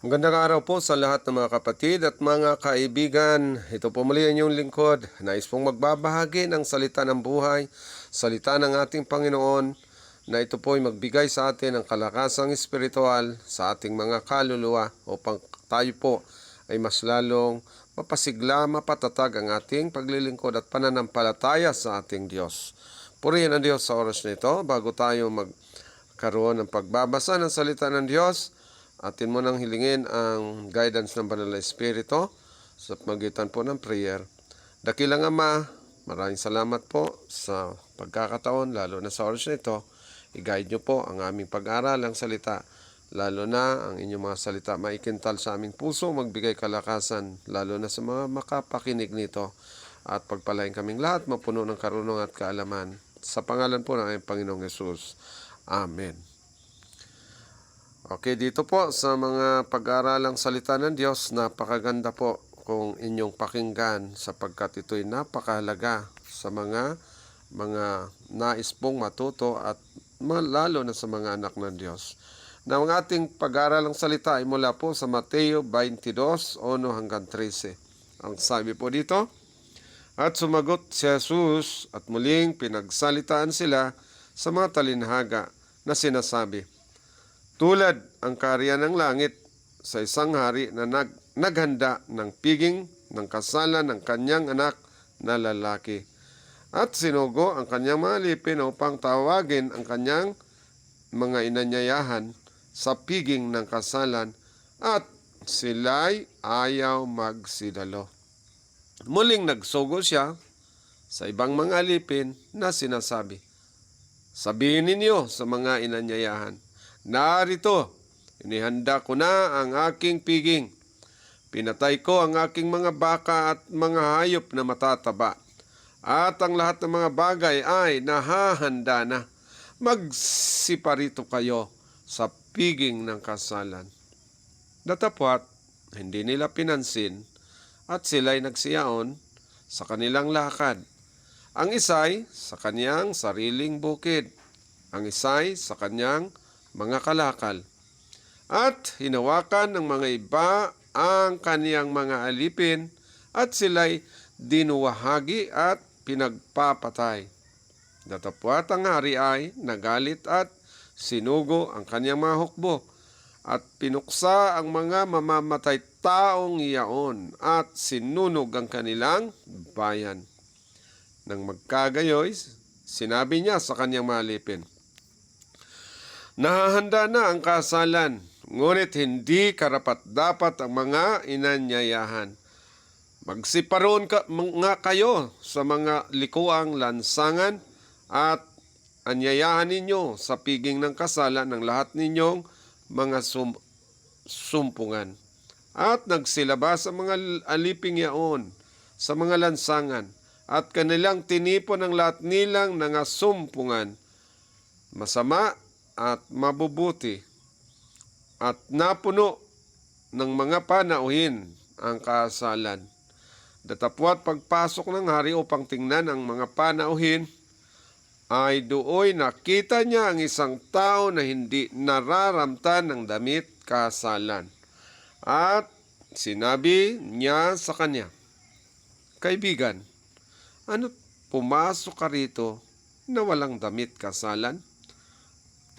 Magandang araw po sa lahat ng mga kapatid at mga kaibigan. Ito po muli ang inyong lingkod. Nais pong magbabahagi ng salita ng buhay, salita ng ating Panginoon, na ito po ay magbigay sa atin ng kalakasang espiritual sa ating mga kaluluwa upang tayo po ay mas lalong mapasigla, mapatatag ang ating paglilingkod at pananampalataya sa ating Diyos. Purihin ang Diyos sa oras na ito bago tayo magkaroon ng pagbabasa ng salita ng Diyos. Atin mo nang hilingin ang guidance ng Banal na Espiritu sa pamagitan po ng prayer. Dakilang Ama, maraming salamat po sa pagkakataon, lalo na sa oras na ito. I-guide nyo po ang aming pag-aaral ng salita, lalo na ang inyong mga salita maikintal sa aming puso, magbigay kalakasan, lalo na sa mga makapakinig nito. At pagpalain kaming lahat, mapuno ng karunong at kaalaman. Sa pangalan po ng aming Panginoong Yesus. Amen. Okay, dito po sa mga pag-aaralang salita ng Diyos, napakaganda po kung inyong pakinggan sapagkat ito'y napakahalaga sa mga nais pong matuto at lalo na sa mga anak ng Diyos. Na ang ating pag-aaralang salita ay mula po sa Mateo 22:1 hanggang 13. Ang sabi po dito, at sumagot si Jesus at muling pinagsalitaan sila sa mga talinhaga na sinasabi, tulad ang kaharian ng langit sa isang hari na naghanda ng piging ng kasalan ng kanyang anak na lalaki. At sinugo ang kanyang mga alipin upang tawagin ang kanyang mga inanyayahan sa piging ng kasalan at sila'y ayaw magsidalo. Muling nagsugo siya sa ibang mga alipin na sinasabi, sabihin ninyo sa mga inanyayahan, narito, inihanda ko na ang aking piging. Pinatay ko ang aking mga baka at mga hayop na matataba. At ang lahat ng mga bagay ay nahahanda na. Magsiparito kayo sa piging ng kasalan. Datapwat, hindi nila pinansin at sila'y nagsiyaon sa kanilang lakad. Ang isa'y sa kanyang sariling bukid. Ang isa'y sa kanyang mga kalakal. At hinawakan ng mga iba ang kaniyang mga alipin at sila'y dinuwahagi at pinagpapatay. Datapwat ang hari ay nagalit at sinugo ang kaniyang mga hukbo at pinuksa ang mga mamamatay taong iyaon at sinunog ang kanilang bayan. Nang magkagayoy, sinabi niya sa kaniyang mga alipin, nahahanda na ang kasalan, ngunit hindi karapat-dapat ang mga inanyayahan. Magsiparoon nga kayo sa mga likuang lansangan at anyayahan ninyo sa piging ng kasalan ng lahat ninyong mga sumpungan. At nagsilabas ang mga aliping yaon sa mga lansangan at kanilang tinipon ang lahat nilang nangasumpungan. Masama at mabubuti at napuno ng mga panauhin ang kasalan. Datapwat pagpasok ng hari upang tingnan ang mga panauhin, ay dooy nakita niya ang isang tao na hindi nararamtan ng damit kasalan. At sinabi niya sa kanya, kaibigan, ano't pumasok ka rito na walang damit kasalan?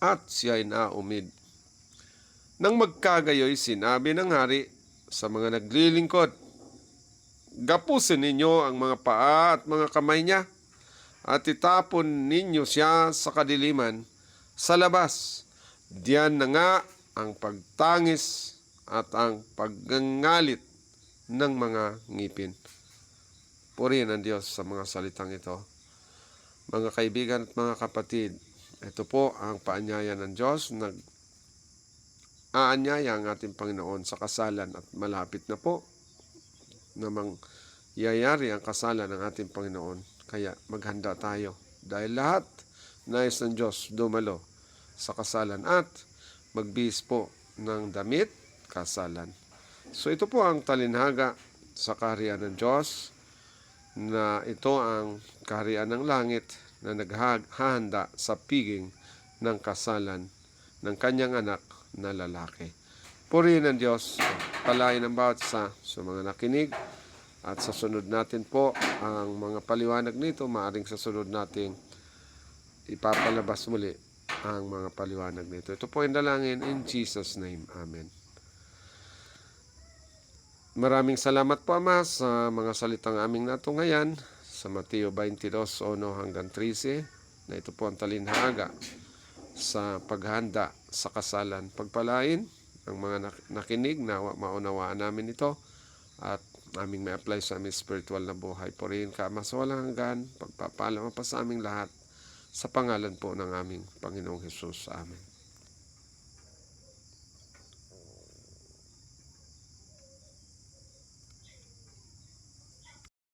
At siya'y naumid. Nang magkagayoy, sinabi ng hari sa mga naglilingkod, gapusin ninyo ang mga paa at mga kamay niya at itapon ninyo siya sa kadiliman sa labas. Diyan na nga ang pagtangis at ang paggangalit ng mga ngipin. Purihin ang Diyos sa mga salitang ito. Mga kaibigan at mga kapatid, ito po ang paanyaya ng Diyos. Nag-aanyaya ang ating Panginoon sa kasalan at malapit na po namang yayari ang kasalan ng ating Panginoon. Kaya maghanda tayo dahil lahat nais ng Diyos dumalo sa kasalan at magbihis po ng damit kasalan. So ito po ang talinhaga sa kaharian ng Diyos, na ito ang kaharian ng langit na naghahanda sa piging ng kasalan ng kanyang anak na lalaki. Purihin ng Diyos, palain ang bawat isa sa mga nakinig. At sa sunod natin po, ang mga paliwanag nito, maaring sa sunod nating ipapalabas muli ang mga paliwanag nito. Ito po yung dalangin in Jesus' name. Amen. Maraming salamat po, Ama, sa mga salitang aming natungayan sa Mateo 22:1-13 na ito po ang talinhaga sa paghanda sa kasalan. Pagpalain ang mga nakinig na maunawaan namin ito at aming may apply sa aming spiritual na buhay. Purihin ka, Ama, sa walang hanggan. Pagpapala mo pa sa aming lahat sa pangalan po ng aming Panginoong Hesus. Amen.